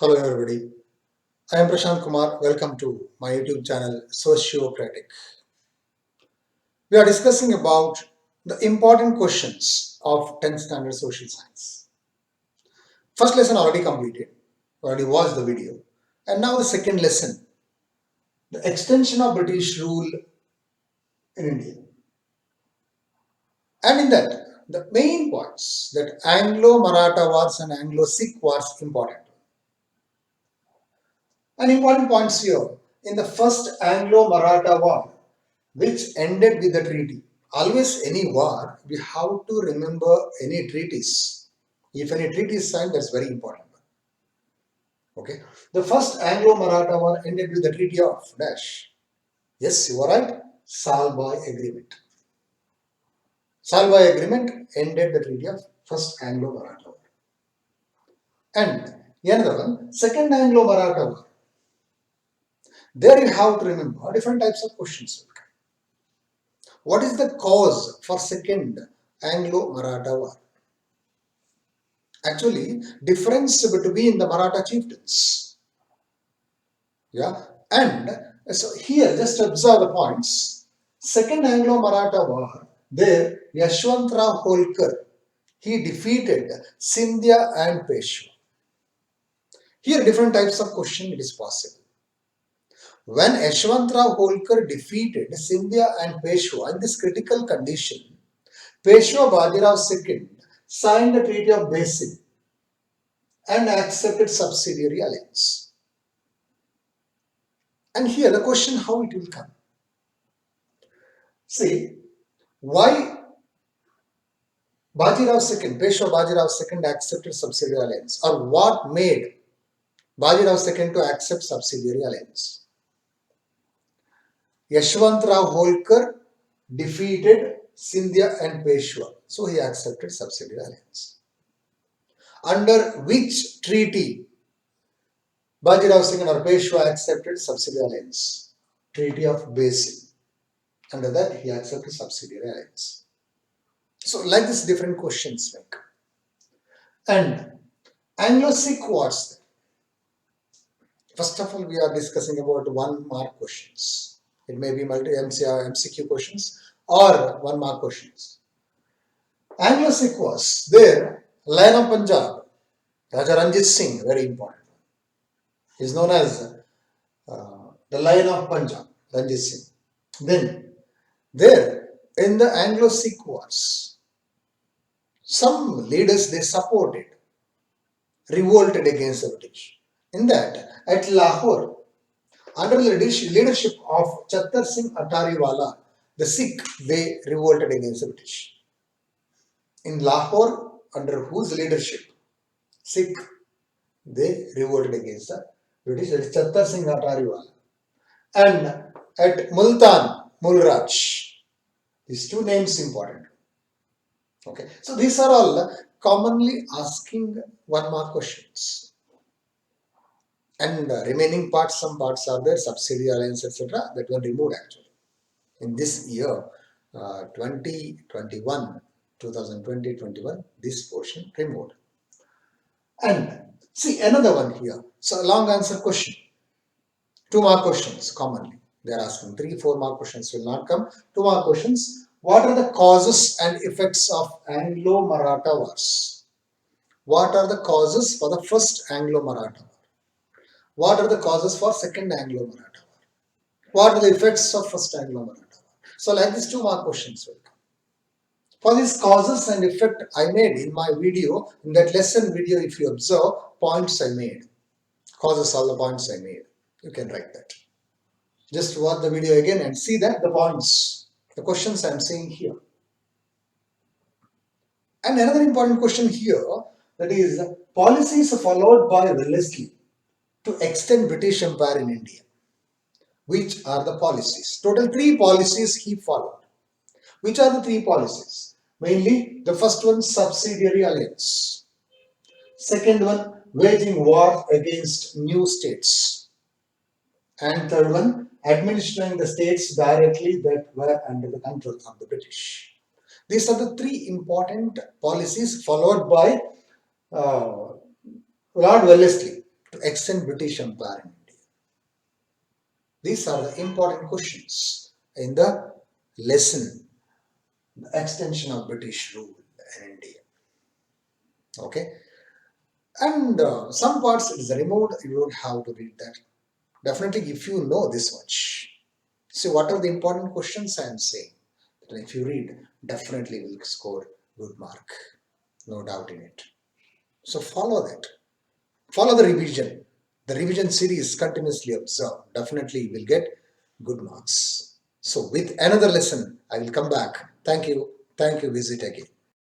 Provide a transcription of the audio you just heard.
Hello everybody, I am Prashant Kumar. Welcome to my YouTube channel Sociocratic. We are discussing about the important questions of 10th standard social science. First lesson already completed, already watched the video, and now the second lesson, the extension of British rule in India. And in that, the main points that Anglo-Maratha wars and Anglo-Sikh wars important. And important points here, in the first Anglo-Maratha war, which ended with the treaty. Always any war, we have to remember any treaties. If any treaty is signed, that's very important. Okay. The first Anglo-Maratha war ended with the treaty of Dash. Yes, you are right. Salbai Agreement. Salbai Agreement ended the treaty of first Anglo-Maratha war. And another one, second Anglo-Maratha war. There you have to remember different types of questions. What is the cause for second Anglo-Maratha war? Actually, difference between the Maratha chieftains. Yeah, and so here just observe the points. Second Anglo-Maratha war, there Yashwantrao Holkar, he defeated Scindia and Peshwa. Here different types of question it is possible. When Yashwantrao Holkar defeated Scindia and Peshwa in this critical condition, Peshwa Bajirao II signed the Treaty of Basin and accepted subsidiary alliance. And here the question how it will come. See, why Bajirao II, Peshwa Bajirao II accepted subsidiary alliance, or what made Bajirao II to accept subsidiary alliance? Yashwantrao Holkar defeated Scindia and Peshwa, so he accepted subsidiary alliance. Under which treaty Bajirao II or Peshwa accepted subsidiary alliance? Treaty of Basin. Under that he accepted subsidiary alliance. So like this different questions like. And Anglo-Sikh wars. First of all, we are discussing about 1 mark questions. It may be MCQ questions or 1 mark questions. Anglo-Sikh wars. There, Lion of Punjab, Raja Ranjit Singh, very important. He is known as the Lion of Punjab, Ranjit Singh. Then, there, in the Anglo-Sikh wars, some leaders they supported, revolted against the British. In that, at Lahore, under the leadership of Chattar Singh Atariwala, the Sikh, they revolted against the British. In Lahore, under whose leadership? Sikh, they revolted against the British. That is Chattar Singh Atariwala. And at Multan, Mulraj. These 2 names important. Okay, so these are all commonly asking 1 mark questions. And remaining parts, some parts are there, subsidiary alliance, etc. That were removed actually. In this year, 2021, this portion removed. And see another one here. So long answer question. 2 mark questions commonly. They are asking 3, 4 mark questions will not come. 2 mark questions. What are the causes and effects of Anglo-Maratha wars? What are the causes for the first Anglo-Maratha war? What are the causes for second Anglo-Maratha war? What are the effects of first Anglo-Maratha war? So like these 2 mark questions will come. For these causes and effect I made in my video, in that lesson video, if you observe, points I made. Causes, all the points I made. You can write that. Just watch the video again and see that the points, the questions I am saying here. And another important question here, that is policies followed by Wellesley to extend British Empire in India. Which are the policies? Total 3 policies he followed. Which are the 3 policies? Mainly the first one, subsidiary alliance. Second one, waging war against new states. And third one, administering the states directly that were under the control of the British. These are the 3 important policies followed by Lord Wellesley to extend British Empire in India? These are the important questions in the lesson, the extension of British rule in India. Okay, and some parts it is removed, you don't have to read that. Definitely, if you know this much. See, what are the important questions I am saying? That if you read, definitely will score good mark. No doubt in it. So follow that. Follow the revision. The revision series continuously observe. Definitely will get good marks. So with another lesson, I will come back. Thank you. Thank you. Visit again.